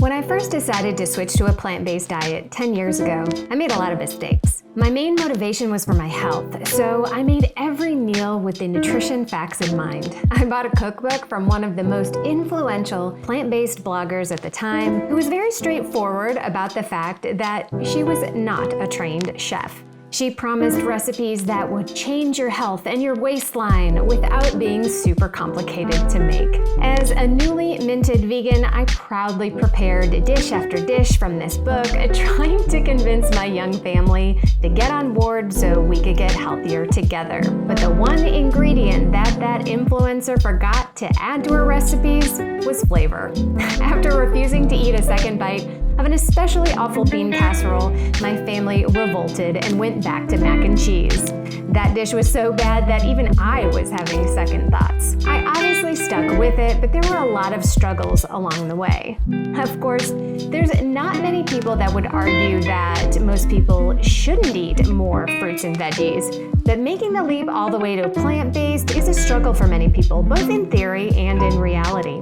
When I first decided to switch to a plant-based diet 10 years ago, I made a lot of mistakes. My main motivation was for my health, so I made every meal with the nutrition facts in mind. I bought a cookbook from one of the most influential plant-based bloggers at the time, who was very straightforward about the fact that she was not a trained chef. She promised recipes that would change your health and your waistline without being super complicated to make. As a newly minted vegan, I proudly prepared dish after dish from this book, trying to convince my young family to get on board so we could get healthier together. But the one ingredient that influencer forgot to add to her recipes was flavor. After refusing to eat a second bite of an especially awful bean casserole, my family revolted and went back to mac and cheese. That dish was so bad that even I was having second thoughts. I obviously stuck with it, but there were a lot of struggles along the way. Of course, there's not many people that would argue that most people shouldn't eat more fruits and veggies, but making the leap all the way to plant-based is a struggle for many people, both in theory and in reality.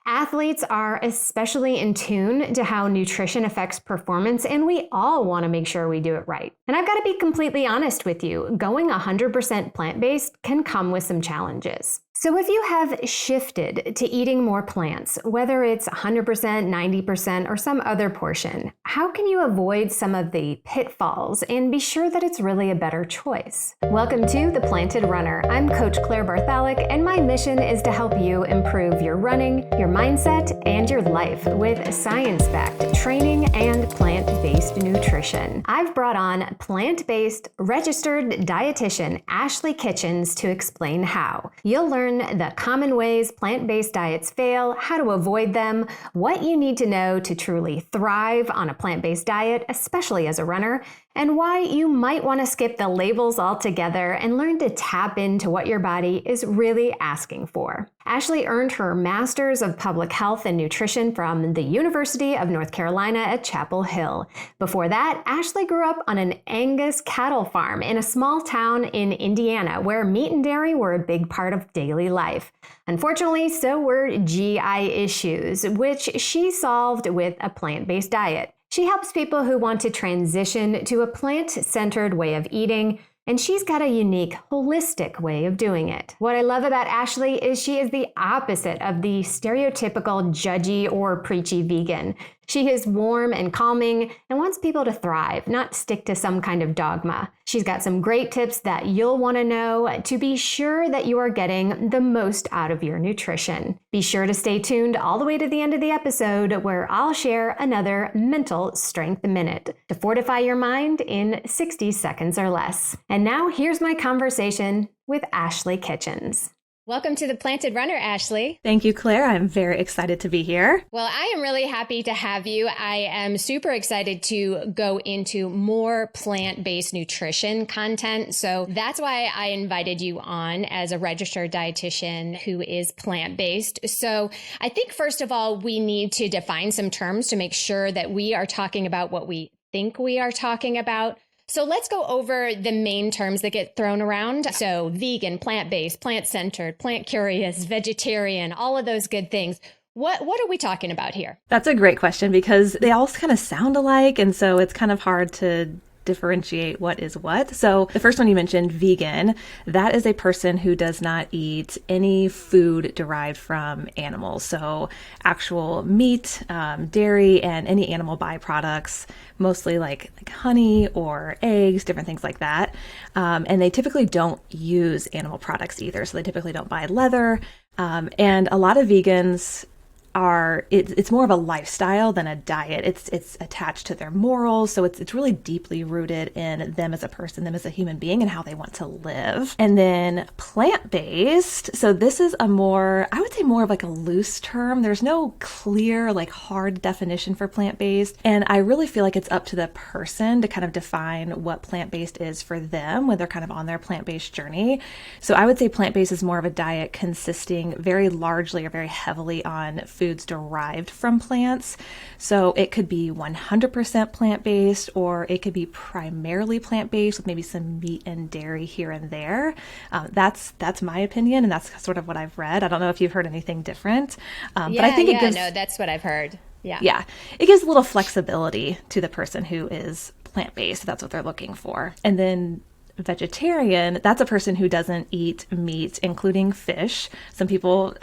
Athletes are especially in tune to how nutrition affects performance, and we all want to make sure we do it right. And I've got to be completely honest with you, going 100% plant-based can come with some challenges. So if you have shifted to eating more plants, whether it's 100%, 90%, or some other portion, how can you avoid some of the pitfalls and be sure that it's really a better choice? Welcome to The Planted Runner. I'm Coach Claire Barthalic, and my mission is to help you improve your running, your mindset, and your life with science-backed training and plant-based nutrition. I've brought on plant-based registered dietitian Ashley Kitchens to explain how. You'll learn the common ways plant-based diets fail, how to avoid them, what you need to know to truly thrive on a plant-based diet, especially as a runner, and why you might want to skip the labels altogether and learn to tap into what your body is really asking for. Ashley earned her Master's of Public Health and Nutrition from the University of North Carolina at Chapel Hill. Before that, Ashley grew up on an Angus cattle farm in a small town in Indiana where meat and dairy were a big part of daily life. Unfortunately, so were GI issues, which she solved with a plant-based diet. She helps people who want to transition to a plant-centered way of eating, and she's got a unique, holistic way of doing it. What I love about Ashley is she is the opposite of the stereotypical judgy or preachy vegan. She is warm and calming and wants people to thrive, not stick to some kind of dogma. She's got some great tips that you'll want to know to be sure that you are getting the most out of your nutrition. Be sure to stay tuned all the way to the end of the episode where I'll share another mental strength minute to fortify your mind in 60 seconds or less. And now here's my conversation with Ashley Kitchens. Welcome to The Planted Runner, Ashley. Thank you, Claire. I'm very excited to be here. Well, I am really happy to have you. I am super excited to go into more plant-based nutrition content. So that's why I invited you on as a registered dietitian who is plant-based. So I think, first of all, we need to define some terms to make sure that we are talking about what we think we are talking about. So let's go over the main terms that get thrown around. So vegan, plant-based, plant-centered, plant-curious, vegetarian, all of those good things. What are we talking about here? That's a great question because they all kind of sound alike. And so it's kind of hard to differentiate what is what. So the first one you mentioned, vegan, that is a person who does not eat any food derived from animals. So actual meat, dairy, and any animal byproducts, mostly like honey or eggs, different things like that. And they typically don't use animal products either. So they typically don't buy leather. And a lot of vegans it's more of a lifestyle than a diet. It's attached to their morals. So it's really deeply rooted in them as a person, them as a human being, and how they want to live. And then plant-based. So this is I would say more of like a loose term. There's no clear, like hard definition for plant-based. And I really feel like it's up to the person to kind of define what plant-based is for them when they're kind of on their plant-based journey. So I would say plant-based is more of a diet consisting very largely or very heavily on foods derived from plants. So it could be 100% plant-based, or it could be primarily plant-based with maybe some meat and dairy here and there. That's my opinion, and that's sort of what I've read. I don't know if you've heard anything different, but I think it gives. No, that's what I've heard. Yeah. Yeah. It gives a little flexibility to the person who is plant-based. That's what they're looking for. And then vegetarian, that's a person who doesn't eat meat, including fish. Some people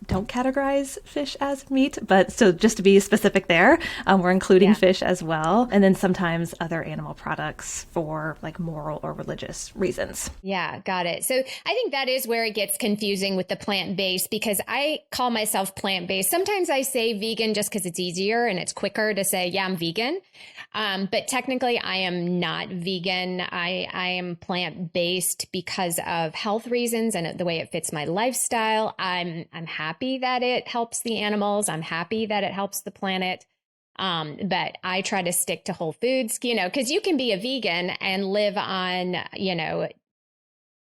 don't categorize fish as meat, but so just to be specific there, we're including fish as well. And then sometimes other animal products for like moral or religious reasons. Yeah, got it. So I think that is where it gets confusing with the plant-based, because I call myself plant-based. Sometimes I say vegan just because it's easier and it's quicker to say, yeah, I'm vegan. But technically I am not vegan. I am plant-based because of health reasons and the way it fits my lifestyle. I'm happy that it helps the animals. I'm happy that it helps the planet. But I try to stick to whole foods, because you can be a vegan and live on,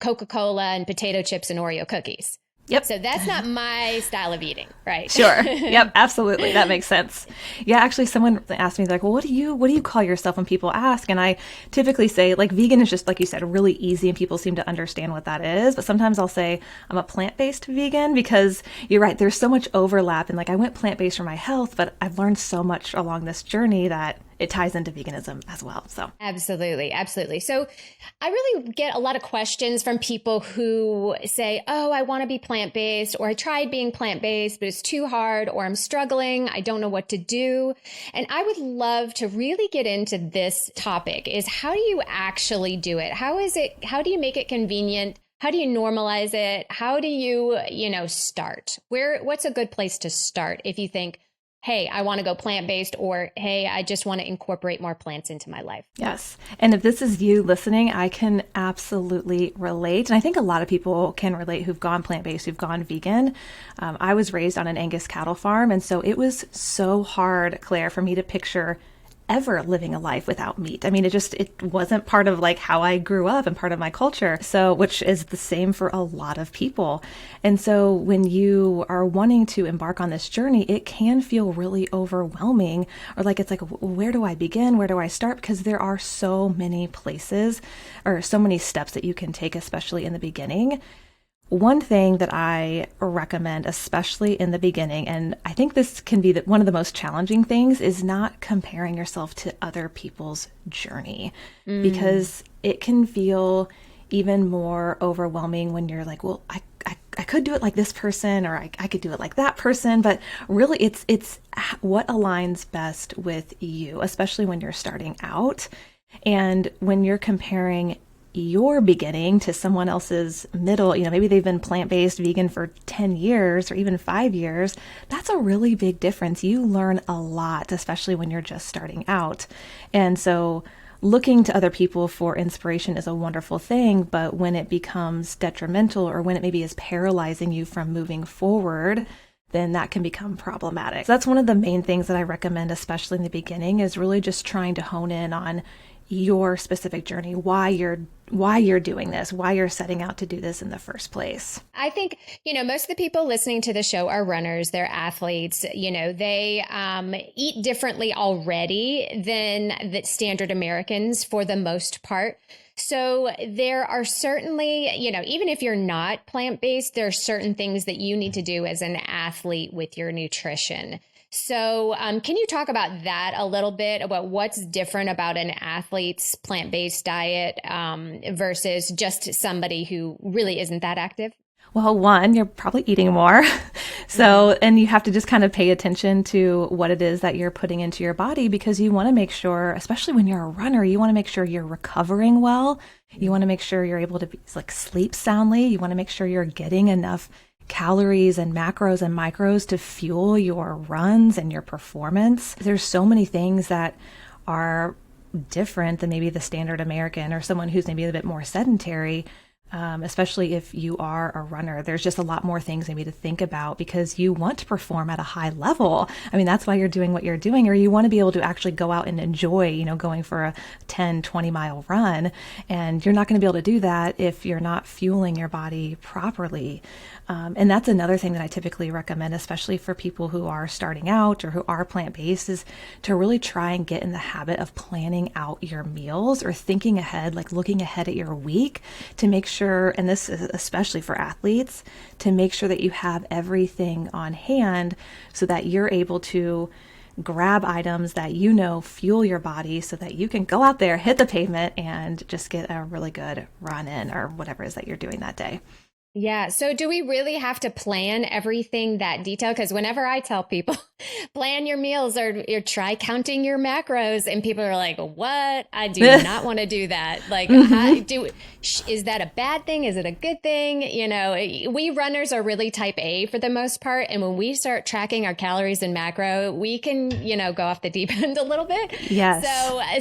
Coca-Cola and potato chips and Oreo cookies. Yep. So that's not my style of eating, right? Sure. Yep. Absolutely. That makes sense. Yeah. Actually, someone asked me like, well, what do you call yourself when people ask? And I typically say like vegan is just, like you said, really easy and people seem to understand what that is. But sometimes I'll say I'm a plant-based vegan because you're right. There's so much overlap. And like I went plant-based for my health, but I've learned so much along this journey that it ties into veganism as well. So absolutely. Absolutely. So I really get a lot of questions from people who say, oh, I want to be plant-based, or I tried being plant-based, but it's too hard, or I'm struggling. I don't know what to do. And I would love to really get into this topic is how do you actually do it? How do you make it convenient? How do you normalize it? How do you, start? What's a good place to start if you think, hey, I want to go plant-based, or hey, I just want to incorporate more plants into my life? Yes. And if this is you listening, I can absolutely relate. And I think a lot of people can relate who've gone plant-based, who've gone vegan. I was raised on an Angus cattle farm. And so it was so hard, Claire, for me to picture ever living a life without meat. I mean, it wasn't part of like how I grew up and part of my culture. So, which is the same for a lot of people. And so when you are wanting to embark on this journey, it can feel really overwhelming, or like, it's like, where do I begin? Where do I start? Because there are so many places or so many steps that you can take, especially in the beginning. One thing that I recommend, especially in the beginning, and I think this can be one of the most challenging things, is not comparing yourself to other people's journey, because it can feel even more overwhelming when you're like, well, I could do it like this person, or I could do it like that person. But really, it's what aligns best with you, especially when you're starting out. And when you're comparing your beginning to someone else's middle, maybe they've been plant-based vegan for 10 years or even 5 years. That's a really big difference. You learn a lot, especially when you're just starting out. And so looking to other people for inspiration is a wonderful thing, but when it becomes detrimental, or when it maybe is paralyzing you from moving forward, then that can become problematic. So that's one of the main things that I recommend, especially in the beginning, is really just trying to hone in on your specific journey, why you're doing this, why you're setting out to do this in the first place. I think, most of the people listening to the show are runners, they're athletes, they eat differently already than the standard Americans for the most part. So there are certainly, even if you're not plant-based, there are certain things that you need to do as an athlete with your nutrition. So can you talk about that a little bit, about what's different about an athlete's plant-based diet versus just somebody who really isn't that active? Well, one, you're probably eating more. And you have to just kind of pay attention to what it is that you're putting into your body, because you want to make sure, especially when you're a runner, you want to make sure you're recovering well. You want to make sure you're able to sleep soundly. You want to make sure you're getting enough calories and macros and micros to fuel your runs and your performance. There's so many things that are different than maybe the standard American or someone who's maybe a bit more sedentary. Especially if you are a runner, there's just a lot more things maybe to think about, because you want to perform at a high level. I mean, that's why you're doing what you're doing, or you want to be able to actually go out and enjoy, going for a 10, 20 mile run. And you're not going to be able to do that if you're not fueling your body properly. And that's another thing that I typically recommend, especially for people who are starting out or who are plant-based, is to really try and get in the habit of planning out your meals, or thinking ahead, like looking ahead at your week, to make sure, and this is especially for athletes, to make sure that you have everything on hand so that you're able to grab items that you know fuel your body so that you can go out there, hit the pavement, and just get a really good run in or whatever it is that you're doing that day. Yeah. So do we really have to plan everything that detailed? Because whenever I tell people plan your meals or try counting your macros, and people are like, what? I do not want to do that. Like, is that a bad thing? Is it a good thing? You know, we runners are really type A for the most part. And when we start tracking our calories and macro, we can, you know, go off the deep end a little bit. Yes.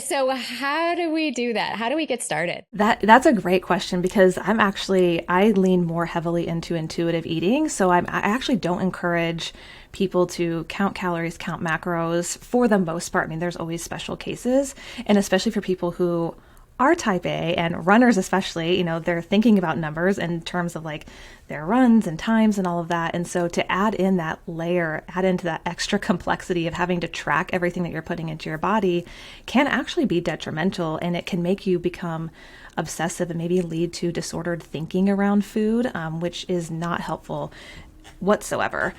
So how do we do that? How do we get started? That's a great question, because I lean more heavily into intuitive eating. So I actually don't encourage people to count calories, count macros for the most part. I mean, there's always special cases, and especially for people who are type A and runners, especially, you know, they're thinking about numbers in terms of like their runs and times and all of that. And so to add in that layer, add into that extra complexity of having to track everything that you're putting into your body can actually be detrimental, and it can make you become obsessive and maybe lead to disordered thinking around food, which is not helpful whatsoever.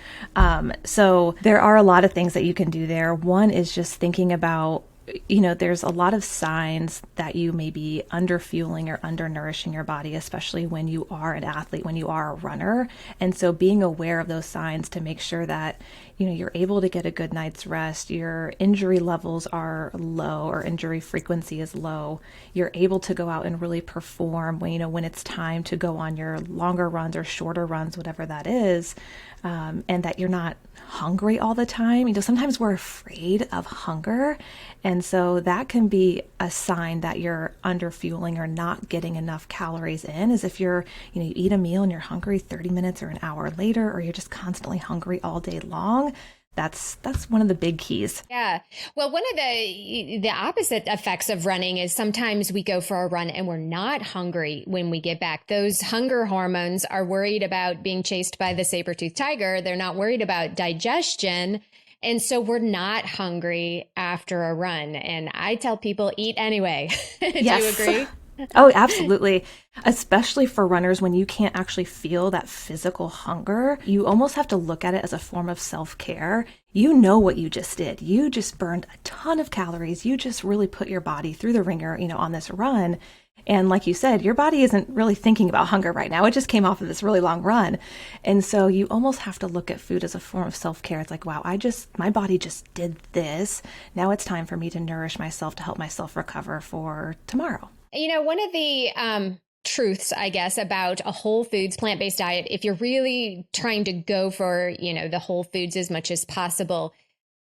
So there are a lot of things that you can do there. One is just thinking about, you know, there's a lot of signs that you may be underfueling or undernourishing your body, especially when you are an athlete, when you are a runner. And so being aware of those signs to make sure that, you know, you're able to get a good night's rest, your injury levels are low or injury frequency is low, you're able to go out and really perform when, you know, when it's time to go on your longer runs or shorter runs, whatever that is, and that you're not hungry all the time. You know, sometimes we're afraid of hunger. And so that can be a sign that you're underfueling or not getting enough calories in, is if you're, you know, you eat a meal and you're hungry 30 minutes or an hour later, or you're just constantly hungry all day long. That's one of the big keys. Yeah. Well, one of the opposite effects of running is sometimes we go for a run and we're not hungry when we get back. Those hunger hormones are worried about being chased by the saber-toothed tiger. They're not worried about digestion. And so we're not hungry after a run. And I tell people, eat anyway. Do you agree? Oh, absolutely. Especially for runners, when you can't actually feel that physical hunger, you almost have to look at it as a form of self-care. You know what you just did. You just burned a ton of calories. You just really put your body through the ringer, you know, on this run. And like you said, your body isn't really thinking about hunger right now. It just came off of this really long run. And so you almost have to look at food as a form of self-care. It's like, wow, my body just did this. Now it's time for me to nourish myself to help myself recover for tomorrow. You know, one of the truths, I guess, about a whole foods plant-based diet, if you're really trying to go for, you know, the whole foods as much as possible,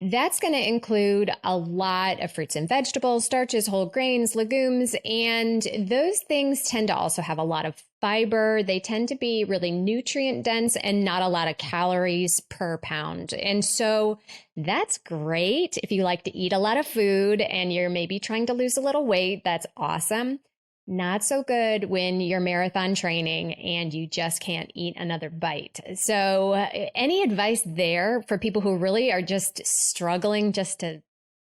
that's going to include a lot of fruits and vegetables, starches, whole grains, legumes, and those things tend to also have a lot of fiber. They tend to be really nutrient dense and not a lot of calories per pound. And so that's great if you like to eat a lot of food and you're maybe trying to lose a little weight. That's awesome. Not so good when you're marathon training and you just can't eat another bite. So any advice there for people who really are just struggling just to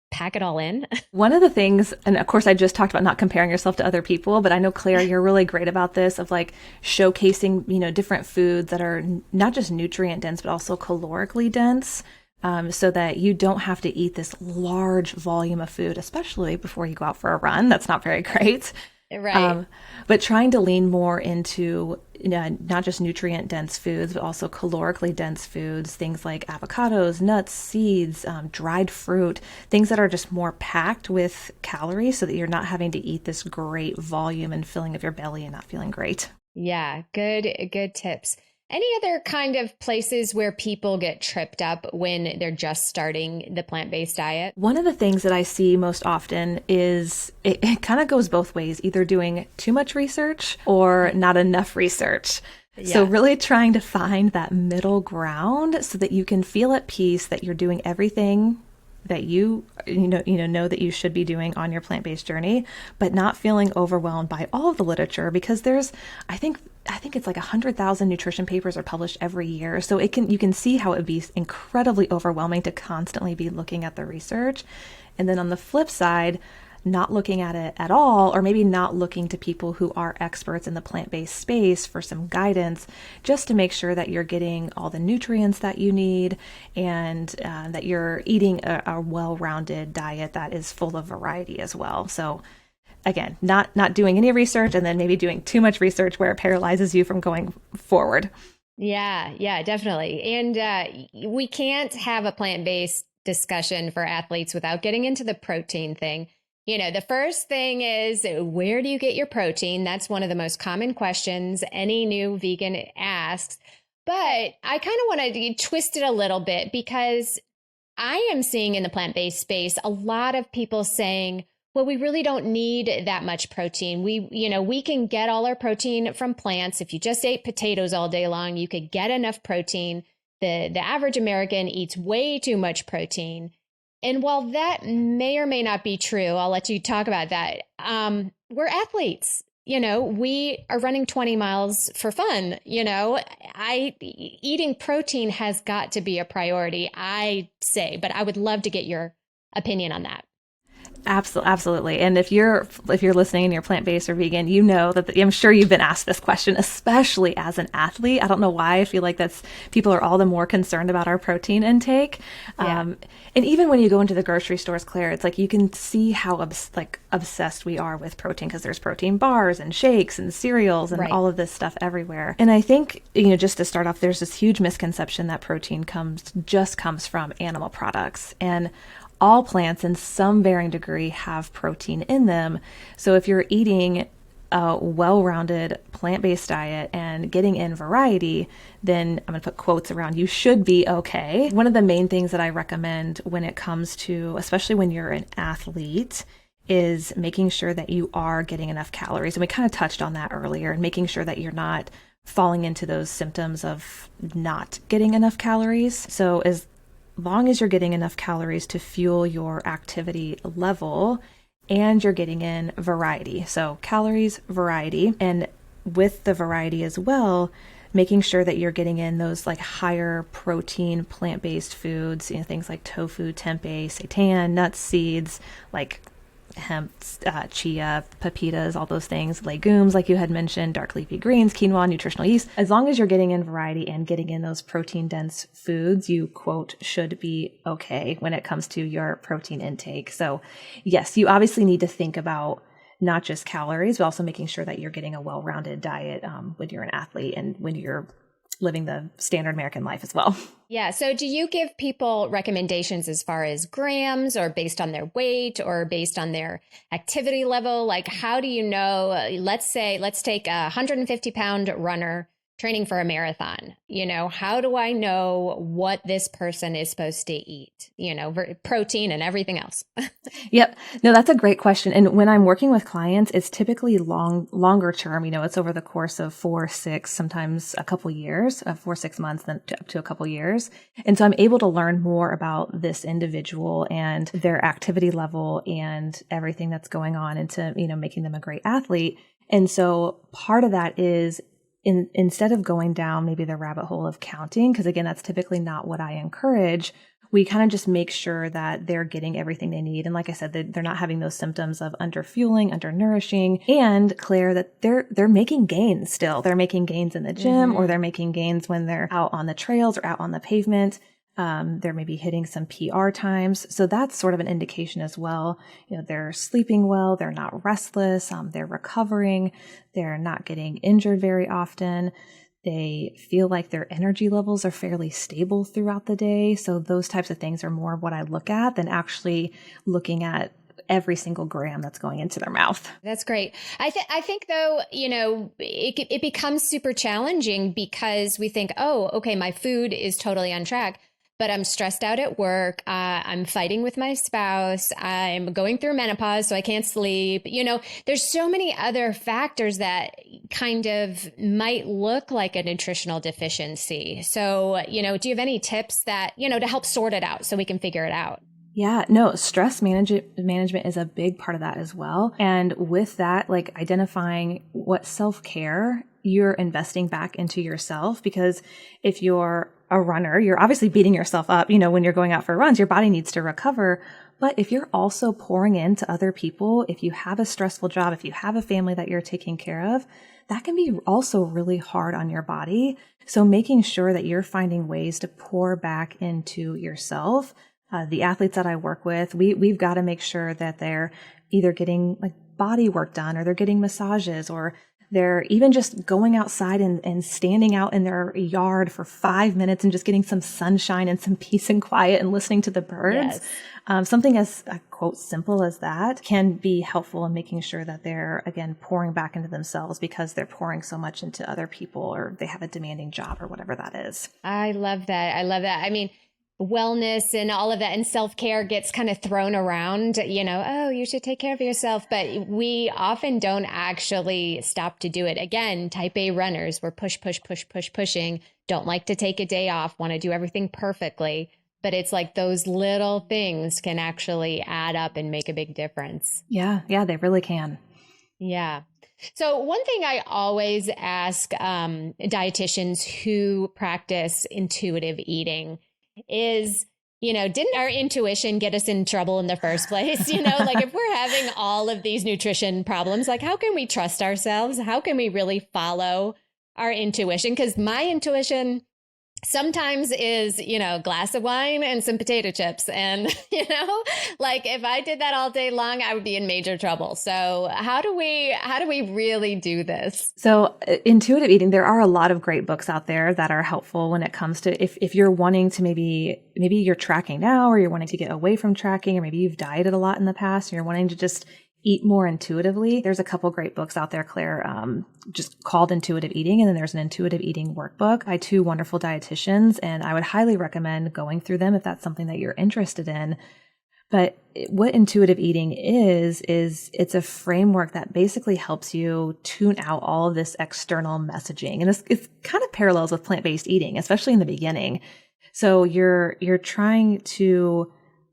pack it all in? One of the things, and of course I just talked about not comparing yourself to other people, but I know, Claire, you're really great about this, of like showcasing, you know, different foods that are not just nutrient dense, but also calorically dense. So that you don't have to eat this large volume of food, especially before you go out for a run. That's not very great. Right. But trying to lean more into, you know, not just nutrient dense foods, but also calorically dense foods, things like avocados, nuts, seeds, dried fruit, things that are just more packed with calories so that you're not having to eat this great volume and filling of your belly and not feeling great. Yeah, good tips. Any other kind of places where people get tripped up when they're just starting the plant-based diet? One of the things that I see most often is it kind of goes both ways, either doing too much research or not enough research. Yeah. So really trying to find that middle ground so that you can feel at peace that you're doing everything that you know that you should be doing on your plant-based journey, but not feeling overwhelmed by all of the literature, because there's, I think it's like 100,000 nutrition papers are published every year. So you can see how it would be incredibly overwhelming to constantly be looking at the research. And then on the flip side, not looking at it at all, or maybe not looking to people who are experts in the plant-based space for some guidance, just to make sure that you're getting all the nutrients that you need and that you're eating a well-rounded diet that is full of variety as well. So again, not doing any research and then maybe doing too much research where it paralyzes you from going forward. Yeah, definitely. And we can't have a plant-based discussion for athletes without getting into the protein thing. The first thing is, where do you get your protein? That's one of the most common questions any new vegan asks. But I kind of want to twist it a little bit, because I am seeing in the plant-based space a lot of people saying, well, we really don't need that much protein. We can get all our protein from plants. If you just ate potatoes all day long, you could get enough protein. The average American eats way too much protein. And while that may or may not be true, I'll let you talk about that. We're athletes. We are running 20 miles for fun. Eating protein has got to be a priority, I say, but I would love to get your opinion on that. Absolutely. And if you're listening and you're plant-based or vegan, you know that I'm sure you've been asked this question, especially as an athlete. I don't know why. I feel like people are all the more concerned about our protein intake. Yeah. And even when you go into the grocery stores, Claire, it's like you can see how obsessed we are with protein, because there's protein bars and shakes and cereals and all of this stuff everywhere. And I think, just to start off, there's this huge misconception that protein comes from animal products. And all plants in some varying degree have protein in them. So if you're eating a well-rounded plant-based diet and getting in variety, then I'm going to put quotes around, you should be okay. One of the main things that I recommend when it comes to, especially when you're an athlete, is making sure that you are getting enough calories. And we kind of touched on that earlier, and making sure that you're not falling into those symptoms of not getting enough calories. So as long as you're getting enough calories to fuel your activity level and you're getting in variety. So calories, variety, and with the variety as well, making sure that you're getting in those higher protein plant-based foods, things like tofu, tempeh, seitan, nuts, seeds, like hemp, chia, pepitas, all those things, legumes, like you had mentioned, dark leafy greens, quinoa, nutritional yeast. As long as you're getting in variety and getting in those protein dense foods, you, quote, should be okay when it comes to your protein intake. So yes, you obviously need to think about not just calories, but also making sure that you're getting a well-rounded diet when you're an athlete and when you're living the standard American life as well. Yeah. So do you give people recommendations as far as grams, or based on their weight, or based on their activity level? How do you know, let's take a 150-pound runner training for a marathon. How do I know what this person is supposed to eat? Protein and everything else. Yep. No, that's a great question. And when I'm working with clients, it's typically longer term. It's over the course of 4, 6, sometimes a couple years, 4, 6 months, then up to a couple years. And so I'm able to learn more about this individual and their activity level and everything that's going on into, making them a great athlete. And so part of that is instead of going down maybe the rabbit hole of counting, because again, that's typically not what I encourage, we kind of just make sure that they're getting everything they need. And like I said, they're not having those symptoms of underfueling, undernourishing, and Claire, that they're making gains still. They're making gains in the gym, or they're making gains when they're out on the trails or out on the pavement. They're maybe hitting some PR times. So that's sort of an indication as well. They're sleeping well. They're not restless. They're recovering. They're not getting injured very often. They feel like their energy levels are fairly stable throughout the day. So those types of things are more of what I look at than actually looking at every single gram that's going into their mouth. That's great. I think though, it becomes super challenging because we think, oh, okay, my food is totally on track, but I'm stressed out at work. I'm fighting with my spouse. I'm going through menopause, so I can't sleep. There's so many other factors that kind of might look like a nutritional deficiency. So, do you have any tips that, to help sort it out so we can figure it out? Yeah, no, stress management is a big part of that as well. And with that, identifying what self-care you're investing back into yourself, because if you're a runner, you're obviously beating yourself up, when you're going out for runs, your body needs to recover. But if you're also pouring into other people, if you have a stressful job, if you have a family that you're taking care of, that can be also really hard on your body. So making sure that you're finding ways to pour back into yourself. The athletes that I work with, we've got to make sure that they're either getting like body work done, or they're getting massages, or they're even just going outside and standing out in their yard for 5 minutes and just getting some sunshine and some peace and quiet and listening to the birds. Yes. Something as, quote, simple as that can be helpful in making sure that they're, again, pouring back into themselves because they're pouring so much into other people, or they have a demanding job, or whatever that is. I love that. I love that. I mean, wellness and all of that and self-care gets kind of thrown around, oh, you should take care of yourself. But we often don't actually stop to do it. Again, type A runners, we're pushing, don't like to take a day off, want to do everything perfectly. But it's like those little things can actually add up and make a big difference. Yeah, they really can. Yeah. So one thing I always ask dietitians who practice intuitive eating is, didn't our intuition get us in trouble in the first place? Like if we're having all of these nutrition problems, like how can we trust ourselves? How can we really follow our intuition? Because my intuition sometimes is, glass of wine and some potato chips. And, like if I did that all day long, I would be in major trouble. So how do we really do this? So intuitive eating, there are a lot of great books out there that are helpful when it comes to if you're wanting to maybe you're tracking now, or you're wanting to get away from tracking, or maybe you've dieted a lot in the past and you're wanting to just eat more intuitively. There's a couple great books out there, Claire, just called Intuitive Eating. And then there's an Intuitive Eating workbook by two wonderful dietitians. And I would highly recommend going through them if that's something that you're interested in. But what intuitive eating is it's a framework that basically helps you tune out all of this external messaging. And it's kind of parallels with plant-based eating, especially in the beginning. So you're trying to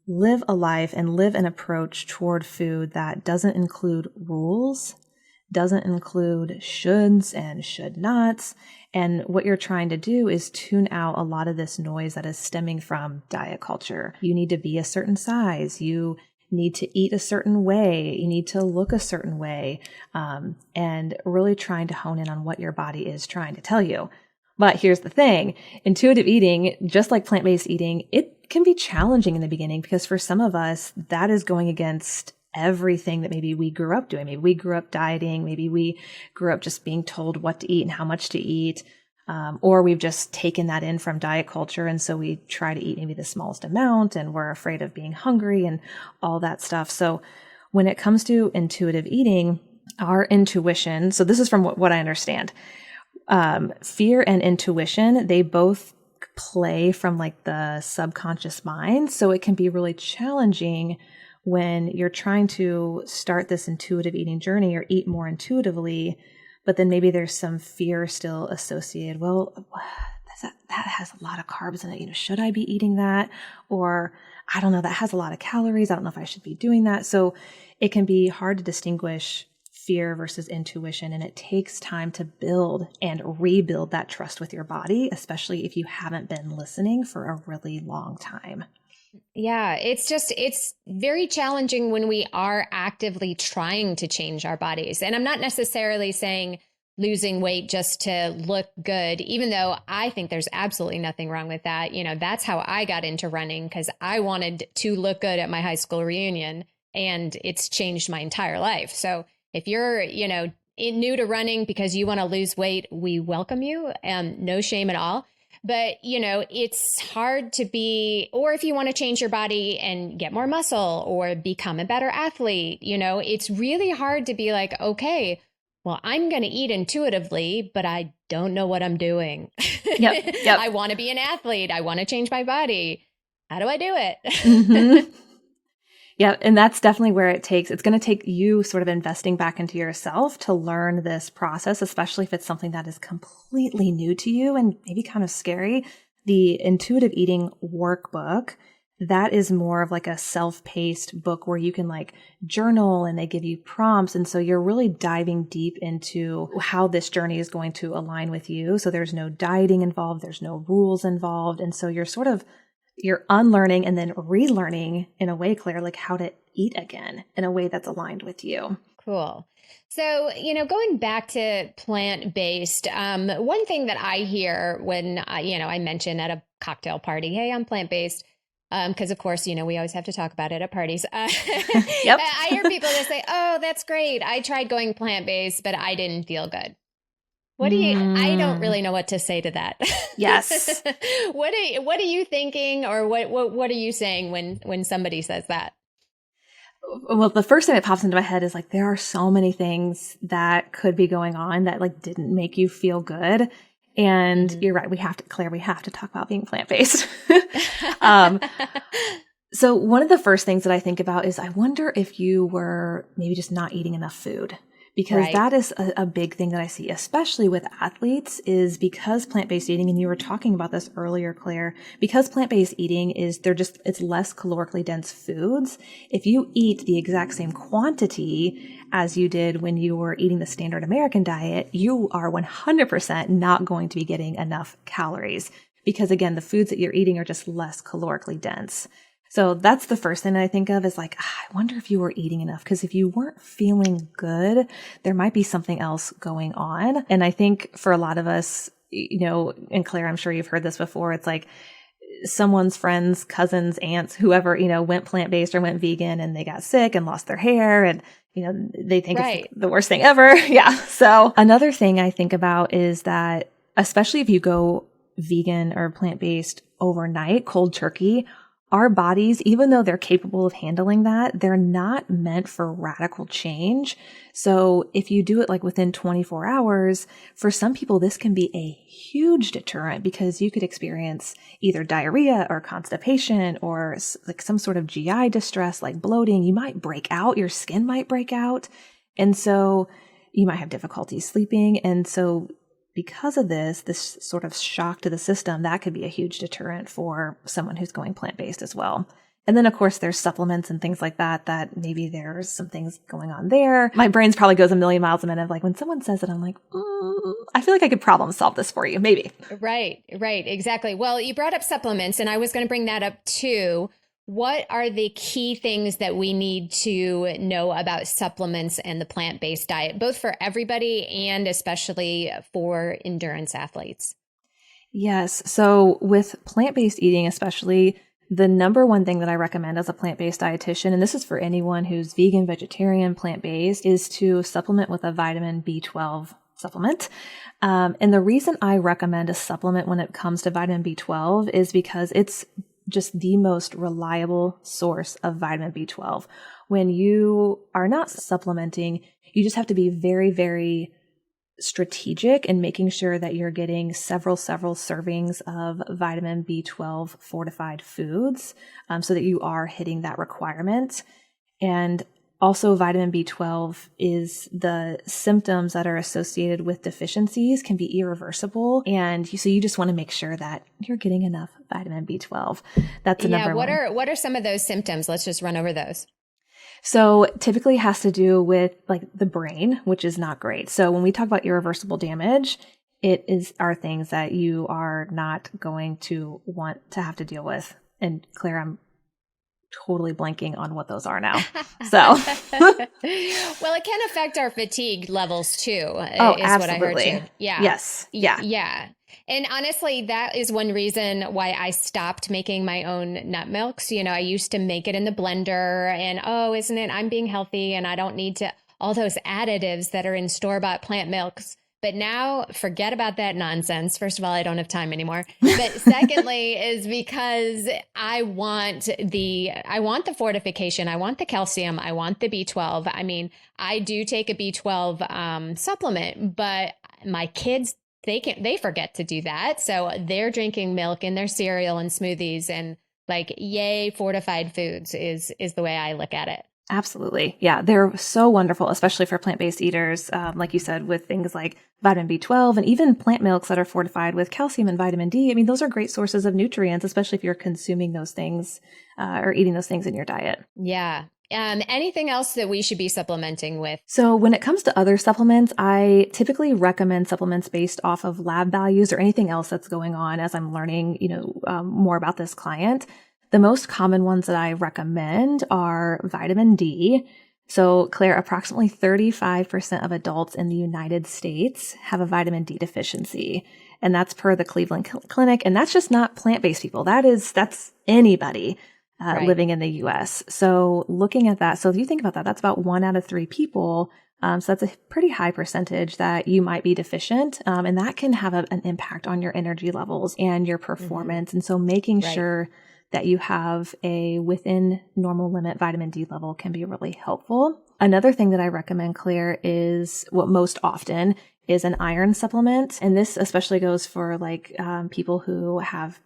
live a life and live an approach toward food that doesn't include rules, doesn't include shoulds and should nots. And what you're trying to do is tune out a lot of this noise that is stemming from diet culture. You need to be a certain size. You need to eat a certain way. You need to look a certain way. And really trying to hone in on what your body is trying to tell you. But here's the thing, intuitive eating, just like plant-based eating, it can be challenging in the beginning because for some of us, that is going against everything that maybe we grew up doing. Maybe we grew up dieting. Maybe we grew up just being told what to eat and how much to eat. Or we've just taken that in from diet culture. And so we try to eat maybe the smallest amount and we're afraid of being hungry and all that stuff. So when it comes to intuitive eating, our intuition, so this is from what I understand, fear and intuition, they both play from like the subconscious mind. So it can be really challenging when you're trying to start this intuitive eating journey or eat more intuitively, but then maybe there's some fear still associated. Well, that has a lot of carbs in it. Should I be eating that? Or I don't know, that has a lot of calories. I don't know if I should be doing that. So it can be hard to distinguish fear versus intuition. And it takes time to build and rebuild that trust with your body, especially if you haven't been listening for a really long time. Yeah, it's very challenging when we are actively trying to change our bodies. And I'm not necessarily saying losing weight just to look good, even though I think there's absolutely nothing wrong with that. That's how I got into running because I wanted to look good at my high school reunion, and it's changed my entire life. So if you're, new to running because you want to lose weight, we welcome you, no shame at all. But, it's hard to be, or if you want to change your body and get more muscle or become a better athlete, it's really hard to be like, okay, well, I'm going to eat intuitively, but I don't know what I'm doing. Yep. I want to be an athlete. I want to change my body. How do I do it? Mm-hmm. Yeah. And that's definitely where it's going to take you sort of investing back into yourself to learn this process, especially if it's something that is completely new to you and maybe kind of scary. The intuitive eating workbook, that is more of like a self-paced book where you can like journal and they give you prompts. And so you're really diving deep into how this journey is going to align with you. So there's no dieting involved. There's no rules involved. And so you're sort of you're unlearning and then relearning in a way, Claire, like how to eat again in a way that's aligned with you. Cool. So, going back to plant-based, one thing that I hear when, I mention at a cocktail party, hey, I'm plant-based, because of course, we always have to talk about it at parties. Yep. I hear people just say, oh, that's great. I tried going plant-based, but I didn't feel good. I don't really know what to say to that. Yes. What are you thinking, or what are you saying when somebody says that? Well, the first thing that pops into my head is like, there are so many things that could be going on that like didn't make you feel good. And you're right. Claire, we have to talk about being plant-based. So one of the first things that I think about is I wonder if you were maybe just not eating enough food. Because that is a big thing that I see, especially with athletes, is because plant-based eating, and you were talking about this earlier, Claire, because plant-based eating it's less calorically dense foods. If you eat the exact same quantity as you did when you were eating the standard American diet, you are 100% not going to be getting enough calories. Because again, the foods that you're eating are just less calorically dense. So that's the first thing that I think of is like, I wonder if you were eating enough, because if you weren't feeling good, there might be something else going on. And I think for a lot of us, and Claire, I'm sure you've heard this before. It's like someone's friends, cousins, aunts, whoever, went plant-based or went vegan and they got sick and lost their hair and, they think it's the worst thing ever. Yeah. So another thing I think about is that, especially if you go vegan or plant-based overnight, cold turkey, our bodies, even though they're capable of handling that, they're not meant for radical change. So if you do it like within 24 hours, for some people, this can be a huge deterrent because you could experience either diarrhea or constipation or like some sort of GI distress, like bloating. You might break out, your skin might break out. And so you might have difficulty sleeping. And so because of this sort of shock to the system, that could be a huge deterrent for someone who's going plant-based as well. And then, of course, there's supplements and things like that maybe there's some things going on there. My brain probably goes a million miles a minute of like, when someone says it, I'm like, I feel like I could problem solve this for you, maybe. Right, exactly. Well, you brought up supplements, and I was going to bring that up too. What are the key things that we need to know about supplements and the plant-based diet, both for everybody and especially for endurance athletes? Yes. So with plant-based eating, especially, the number one thing that I recommend as a plant-based dietitian, and this is for anyone who's vegan, vegetarian, plant-based, is to supplement with a vitamin B12 supplement. And the reason I recommend a supplement when it comes to vitamin B12 is because it's just the most reliable source of vitamin B12. When you are not supplementing, you just have to be very, very strategic in making sure that you're getting several servings of vitamin B12 fortified foods, so that you are hitting that requirement. And also, vitamin B12 is the symptoms that are associated with deficiencies can be irreversible. And so you just want to make sure that you're getting enough vitamin B12. That's the number one. What are some of those symptoms? Let's just run over those. So typically it has to do with like the brain, which is not great. So when we talk about irreversible damage, are things that you are not going to want to have to deal with. And Claire, I'm totally blanking on what those are now. So, well, it can affect our fatigue levels too. Oh, is absolutely. What I heard too. Yeah. Yes. Yeah. Yeah. And honestly, that is one reason why I stopped making my own nut milks. I used to make it in the blender and, isn't it? I'm being healthy and I don't need all those additives that are in store-bought plant milks. But now forget about that nonsense. First of all, I don't have time anymore. But secondly is because I want the fortification. I want the calcium. I want the B12. I mean, I do take a B12 supplement, but my kids, they forget to do that. So they're drinking milk in their cereal and smoothies, and like, yay, fortified foods is the way I look at it. Absolutely. Yeah, they're so wonderful, especially for plant-based eaters, like you said, with things like vitamin B12 and even plant milks that are fortified with calcium and vitamin D. I mean, those are great sources of nutrients, especially if you're consuming those things or eating those things in your diet. Yeah. Anything else that we should be supplementing with? So when it comes to other supplements, I typically recommend supplements based off of lab values or anything else that's going on as I'm learning, more about this client. The most common ones that I recommend are vitamin D. So Claire, approximately 35% of adults in the United States have a vitamin D deficiency. And that's per the Cleveland Clinic. And that's just not plant-based people. That's anybody living in the US. So looking at that, so if you think about that, that's about 1 out of 3 people. So that's a pretty high percentage that you might be deficient. And that can have an impact on your energy levels and your performance. And so making sure that you have a within normal limit vitamin D level can be really helpful. Another thing that I recommend, Claire, is what most often is an iron supplement. And this especially goes for people who have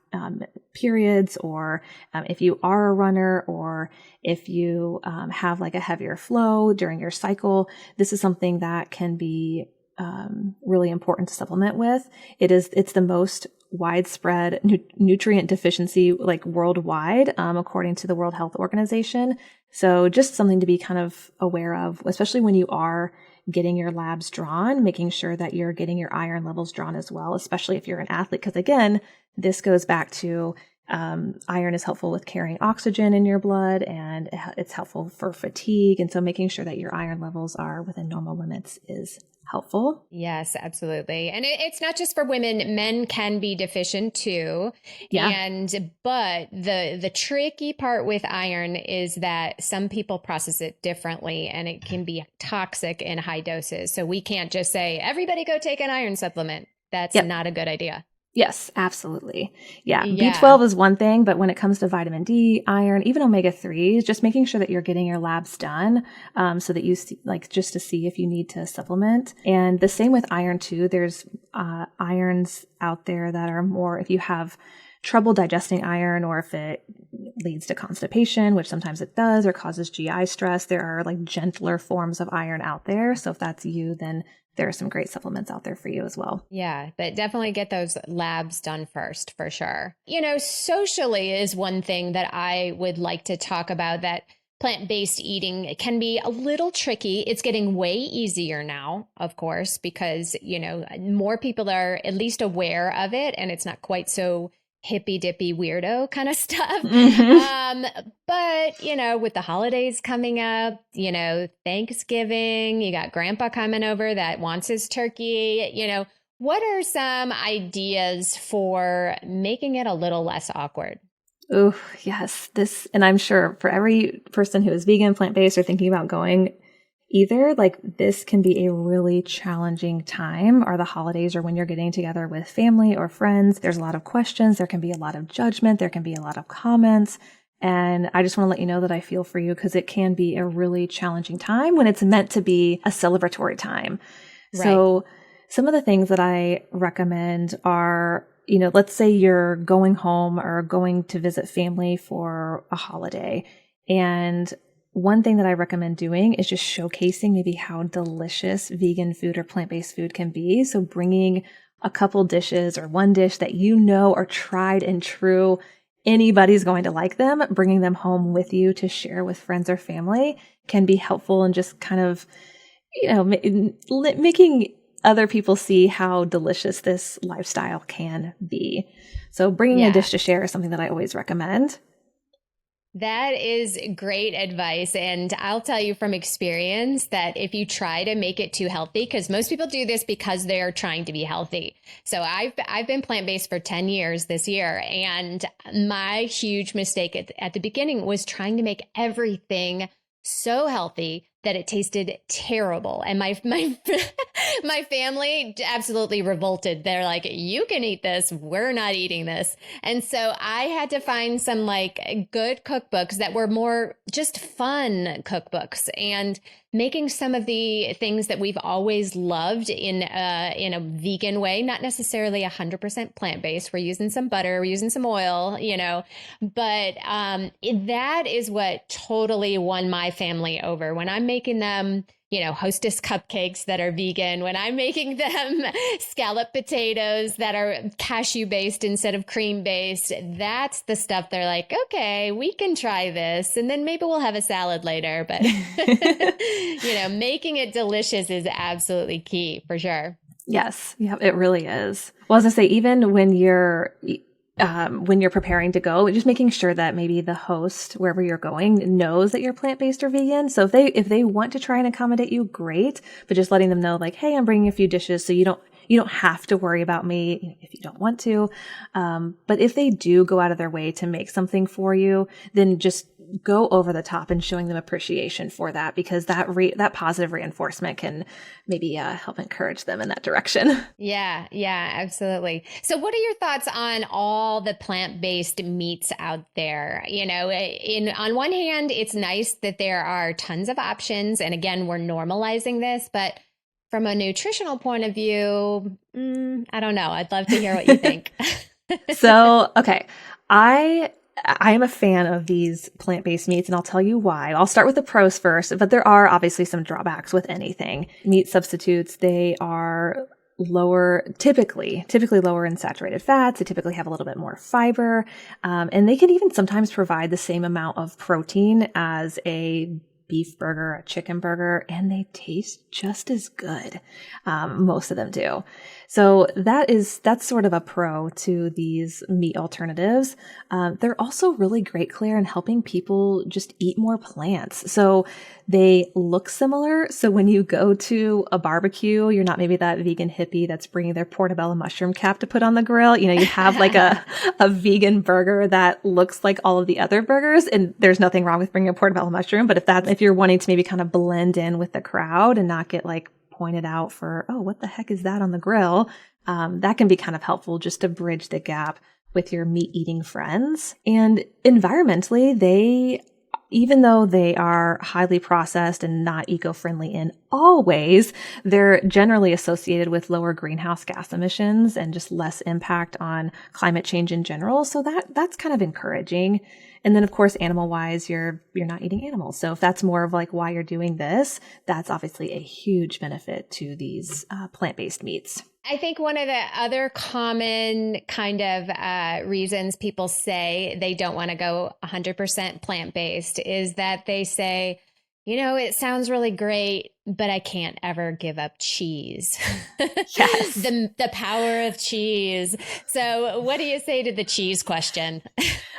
periods, or if you are a runner, or if you have a heavier flow during your cycle. This is something that can be really important to supplement with. It's the most widespread nutrient deficiency worldwide, according to the World Health Organization. So just something to be kind of aware of, especially when you are getting your labs drawn, making sure that you're getting your iron levels drawn as well, especially if you're an athlete. Because again, this goes back to iron is helpful with carrying oxygen in your blood, and it's helpful for fatigue. And so making sure that your iron levels are within normal limits is helpful. Yes, absolutely. And it's not just for women. Men can be deficient too. Yeah. But the tricky part with iron is that some people process it differently, and it can be toxic in high doses. So we can't just say, everybody go take an iron supplement. That's not a good idea. Yes, absolutely. Yeah. B12 is one thing, but when it comes to vitamin D, iron, even omega-3s, just making sure that you're getting your labs done, so that you see, just to see if you need to supplement. And the same with iron too. There's irons out there that are more, if you have trouble digesting iron, or if it leads to constipation, which sometimes it does, or causes GI stress, there are gentler forms of iron out there. So if that's you, then there are some great supplements out there for you as well. Yeah, but definitely get those labs done first, for sure. Socially is one thing that I would like to talk about, that plant-based eating can be a little tricky. It's getting way easier now, of course, because, more people are at least aware of it, and it's not quite so hippy dippy weirdo kind of stuff. But, with the holidays coming up, Thanksgiving, you got grandpa coming over that wants his turkey, what are some ideas for making it a little less awkward? Oh, yes. And I'm sure for every person who is vegan, plant-based, or thinking about going either, this can be a really challenging time, or the holidays, or when you're getting together with family or friends. There's a lot of questions. There can be a lot of judgment. There can be a lot of comments. And I just want to let you know that I feel for you, because it can be a really challenging time when it's meant to be a celebratory time. Right. So some of the things that I recommend are, let's say you're going home or going to visit family for a holiday, and one thing that I recommend doing is just showcasing maybe how delicious vegan food or plant-based food can be. So bringing a couple dishes, or one dish that are tried and true, anybody's going to like them, bringing them home with you to share with friends or family can be helpful, and just kind of, making other people see how delicious this lifestyle can be. So bringing a dish to share is something that I always recommend. That is great advice. And I'll tell you from experience that if you try to make it too healthy, because most people do this because they're trying to be healthy. So I've been plant-based for 10 years this year. And my huge mistake at the beginning was trying to make everything so healthy that it tasted terrible. And my my family absolutely revolted. They're like, you can eat this. We're not eating this. And so I had to find some good cookbooks that were more just fun cookbooks, and making some of the things that we've always loved in a vegan way, not necessarily 100% plant-based. We're using some butter, we're using some oil, but that is what totally won my family over. When I'm making them, Hostess cupcakes that are vegan, when I'm making them scallop potatoes that are cashew based instead of cream based, that's the stuff they're like, okay, we can try this. And then maybe we'll have a salad later. But, making it delicious is absolutely key for sure. Yes. Yeah, it really is. Well, as I say, even when you're preparing to go, just making sure that maybe the host, wherever you're going, knows that you're plant-based or vegan. So if they want to try and accommodate you, great. But just letting them know, like, hey, I'm bringing a few dishes, so you don't have to worry about me if you don't want to. But if they do go out of their way to make something for you, then just go over the top and showing them appreciation for that, because that positive reinforcement can maybe help encourage them in that direction. Yeah, absolutely. So what are your thoughts on all the plant-based meats out there? On one hand, it's nice that there are tons of options. And again, we're normalizing this, but from a nutritional point of view, I don't know. I'd love to hear what you think. So, okay. I am a fan of these plant-based meats, and I'll tell you why. I'll start with the pros first, but there are obviously some drawbacks with anything. Meat substitutes, they are typically lower in saturated fats. They typically have a little bit more fiber, and they can even sometimes provide the same amount of protein as a beef burger, a chicken burger, and they taste just as good. Most of them do. So that's sort of a pro to these meat alternatives. They're also really great, Claire, in helping people just eat more plants. So they look similar. So when you go to a barbecue, you're not maybe that vegan hippie that's bringing their portobello mushroom cap to put on the grill. You have like a vegan burger that looks like all of the other burgers, and there's nothing wrong with bringing a portobello mushroom. But if you're wanting to maybe kind of blend in with the crowd and not get like pointed out for, oh, what the heck is that on the grill? That can be kind of helpful just to bridge the gap with your meat eating friends. And environmentally, even though they are highly processed and not eco-friendly in all ways, they're generally associated with lower greenhouse gas emissions and just less impact on climate change in general. So that's kind of encouraging. And then, of course, animal-wise, you're not eating animals. So if that's more of like why you're doing this, that's obviously a huge benefit to these plant-based meats. I think one of the other common kind of reasons people say they don't want to go 100% plant-based is that they say, it sounds really great, but I can't ever give up cheese. Yes. The power of cheese. So what do you say to the cheese question?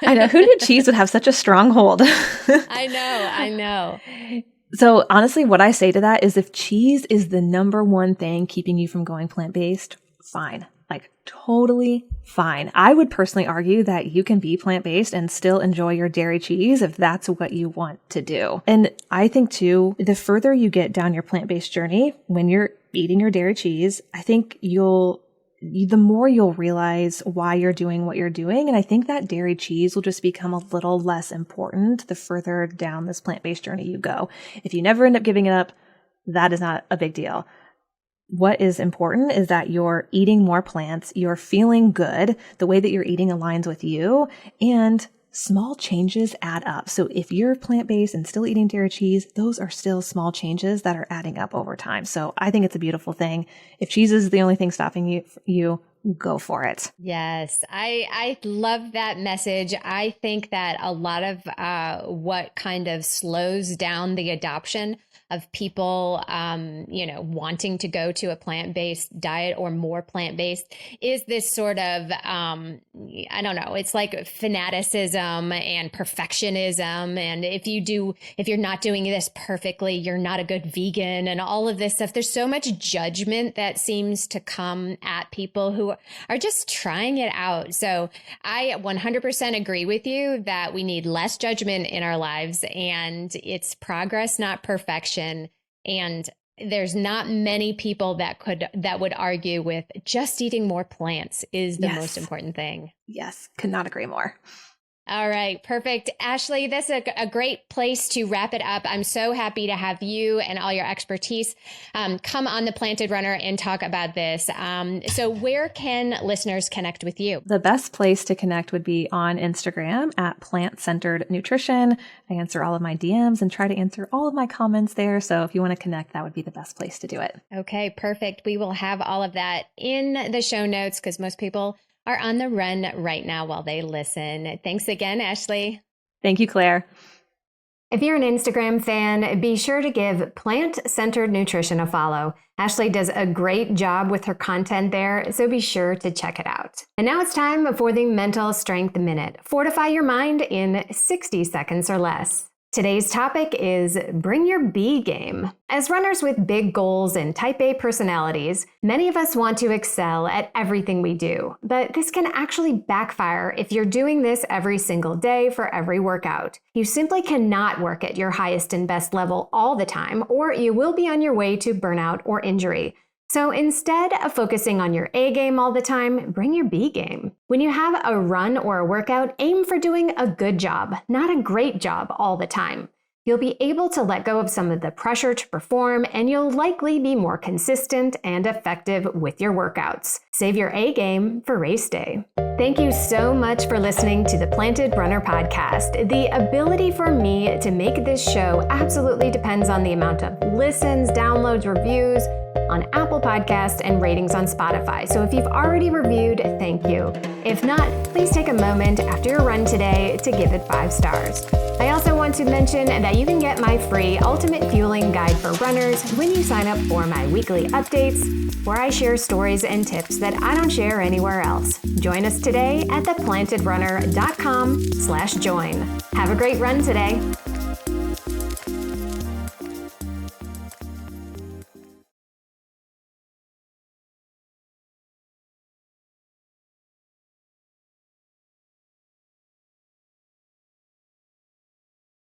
I know. Who knew cheese would have such a stronghold? I know. So honestly, what I say to that is if cheese is the number one thing keeping you from going plant-based, fine. Like totally fine. I would personally argue that you can be plant-based and still enjoy your dairy cheese if that's what you want to do. And I think too, the further you get down your plant-based journey, when you're eating your dairy cheese, I think the more you'll realize why you're doing what you're doing. And I think that dairy cheese will just become a little less important the further down this plant-based journey you go. If you never end up giving it up, that is not a big deal. What is important is that you're eating more plants, you're feeling good, the way that you're eating aligns with you, and small changes add up. So if you're plant-based and still eating dairy cheese, those are still small changes that are adding up over time. So I think it's a beautiful thing. If cheese is the only thing stopping you go for it. Yes, I love that message. I think that a lot of what kind of slows down the adoption of people, wanting to go to a plant-based diet or more plant-based is this sort of, I don't know, it's like fanaticism and perfectionism. And if you're not doing this perfectly, you're not a good vegan and all of this stuff. There's so much judgment that seems to come at people who are just trying it out. So I 100% agree with you that we need less judgment in our lives, and it's progress, not perfection. And there's not many people that would argue with just eating more plants is the most important thing. Yes, could not agree more. All right, perfect. Ashley, that's a great place to wrap it up. I'm so happy to have you and all your expertise come on the Planted Runner and talk about this. So where can listeners connect with you? The best place to connect would be on Instagram at Plant Centered Nutrition. I answer all of my DMs and try to answer all of my comments there. So if you want to connect, that would be the best place to do it. Okay, perfect. We will have all of that in the show notes because most people are on the run right now while they listen. Thanks again, Ashley. Thank you, Claire. If you're an Instagram fan, be sure to give Plant Centered Nutrition a follow. Ashley does a great job with her content there, so be sure to check it out. And now it's time for the Mental Strength Minute. Fortify your mind in 60 seconds or less. Today's topic is bring your B game. As runners with big goals and type A personalities, many of us want to excel at everything we do, but this can actually backfire if you're doing this every single day for every workout. You simply cannot work at your highest and best level all the time, or you will be on your way to burnout or injury. So instead of focusing on your A game all the time, bring your B game. When you have a run or a workout, aim for doing a good job, not a great job all the time. You'll be able to let go of some of the pressure to perform, and you'll likely be more consistent and effective with your workouts. Save your A game for race day. Thank you so much for listening to the Planted Runner podcast. The ability for me to make this show absolutely depends on the amount of listens, downloads, reviews on Apple Podcasts and ratings on Spotify. So if you've already reviewed, thank you. If not, please take a moment after your run today to give it 5 stars. I also want to mention that you can get my free Ultimate Fueling Guide for Runners when you sign up for my weekly updates, where I share stories and tips that I don't share anywhere else. Join us today at theplantedrunner.com/join. Have a great run today.